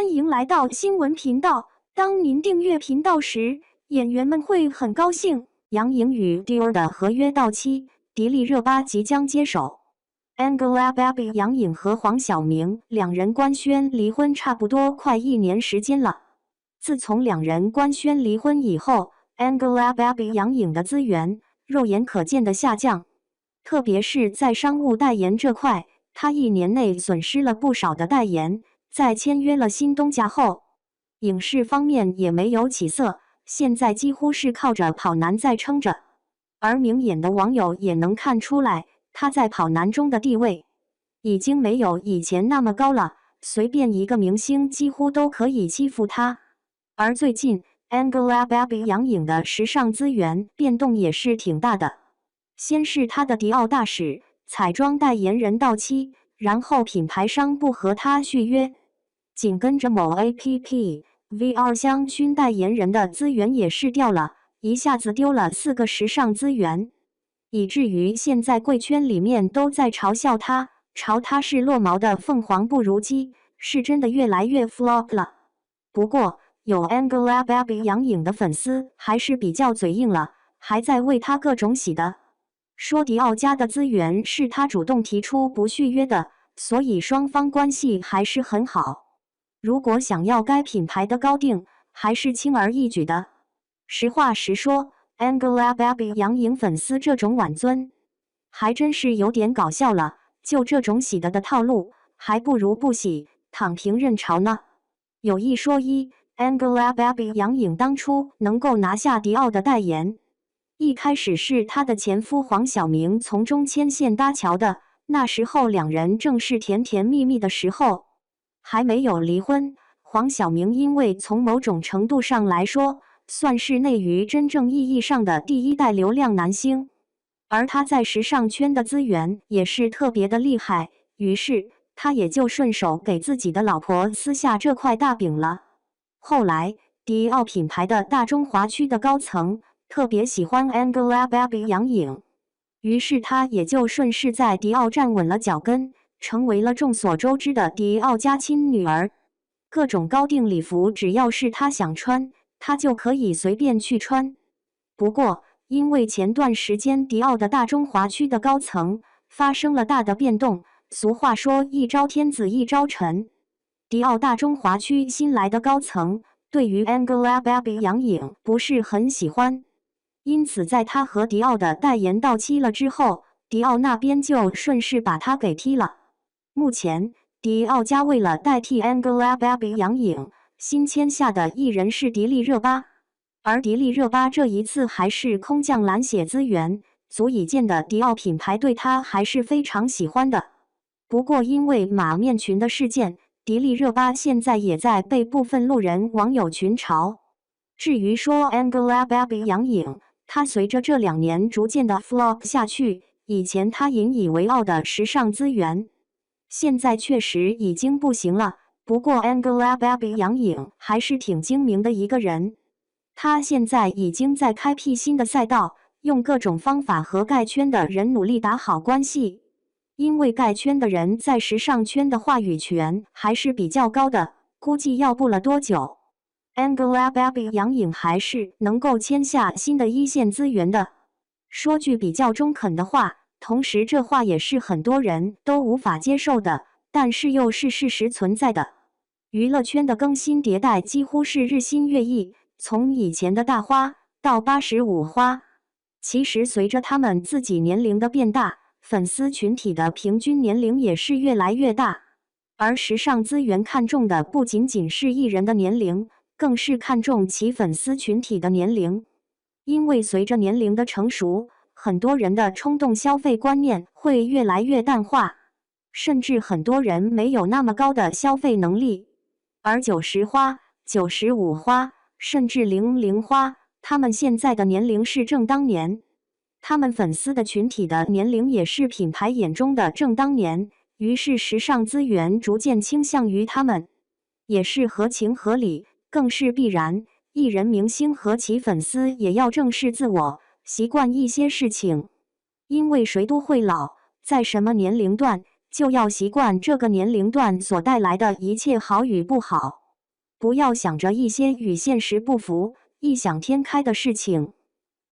欢迎来到新闻频道。当您订阅频道时，演员们会很高兴。杨颖与 Dior 的合约到期，迪丽热巴即将接手。Angelababy 杨颖和黄晓明两人官宣离婚差不多快1年时间了。自从两人官宣离婚以后， Angelababy 杨颖的资源肉眼可见的下降，特别是在商务代言这块，她1年内损失了不少的代言。在签约了新东家后，影视方面也没有起色，现在几乎是靠着跑男在撑着。而明眼的网友也能看出来，她在跑男中的地位已经没有以前那么高了，随便一个明星几乎都可以欺负她。而最近 Angelababy 杨颖的时尚资源变动也是挺大的，先是她的迪奥大使、彩妆代言人到期，然后品牌商不和她续约。紧跟着某 APP、VR 香薰代言人的资源也是掉了，一下子丢了4个时尚资源，以至于现在贵圈里面都在嘲笑她，嘲她是落毛的凤凰不如鸡，是真的越来越 flop 了。不过，有 Angelababy 杨颖的粉丝还是比较嘴硬了，还在为她各种洗的，说迪奥家的资源是她主动提出不续约的，所以双方关系还是很好。如果想要该品牌的高定，还是轻而易举的。实话实说 ，Angelababy 杨颖粉丝这种挽尊，还真是有点搞笑了。就这种洗的套路，还不如不洗，躺平认潮呢。有一说一 ，Angelababy 杨颖当初能够拿下迪奥的代言，一开始是她的前夫黄晓明从中牵线搭桥的，那时候两人正是甜甜蜜蜜的时候。还没有离婚，黄晓明因为从某种程度上来说，算是内娱真正意义上的第一代流量男星，而他在时尚圈的资源也是特别的厉害，于是他也就顺手给自己的老婆撕下这块大饼了。后来，迪奥品牌的大中华区的高层特别喜欢 Angelababy 杨颖，于是他也就顺势在迪奥站稳了脚跟，成为了众所周知的迪奥家亲女儿。各种高定礼服只要是她想穿，她就可以随便去穿。不过，因为前段时间迪奥的大中华区的高层发生了大的变动，俗话说一朝天子一朝臣，迪奥大中华区新来的高层对于 Angelababy 杨颖不是很喜欢，因此在她和迪奥的代言到期了之后，迪奥那边就顺势把她给踢了。目前，迪奥家为了代替 Angelababy 杨颖，新签下的艺人是迪丽热巴，而迪丽热巴这一次还是空降蓝血资源，足以见得迪奥品牌对她还是非常喜欢的。不过因为马面裙的事件，迪丽热巴现在也在被部分路人网友群嘲。至于说 Angelababy 杨颖，她随着这2年逐渐的 flop 下去，以前她引以为傲的时尚资源，现在确实已经不行了。不过 Angelababy 杨颖还是挺精明的一个人，她现在已经在开辟新的赛道，用各种方法和盖圈的人努力打好关系。因为盖圈的人在时尚圈的话语权还是比较高的，估计要不了多久， Angelababy 杨颖还是能够签下新的一线资源的。说句比较中肯的话，同时这话也是很多人都无法接受的，但是又是事实存在的。娱乐圈的更新迭代几乎是日新月异，从以前的大花到85花，其实随着他们自己年龄的变大，粉丝群体的平均年龄也是越来越大。而时尚资源看重的不仅仅是艺人的年龄，更是看重其粉丝群体的年龄。因为随着年龄的成熟，很多人的冲动消费观念会越来越淡化，甚至很多人没有那么高的消费能力。而90花、95花，甚至00花，他们现在的年龄是正当年，他们粉丝的群体的年龄也是品牌眼中的正当年，于是时尚资源逐渐倾向于他们，也是合情合理，更是必然。艺人明星和其粉丝也要正视自我，习惯一些事情，因为谁都会老，在什么年龄段就要习惯这个年龄段所带来的一切好与不好。不要想着一些与现实不符、异想天开的事情。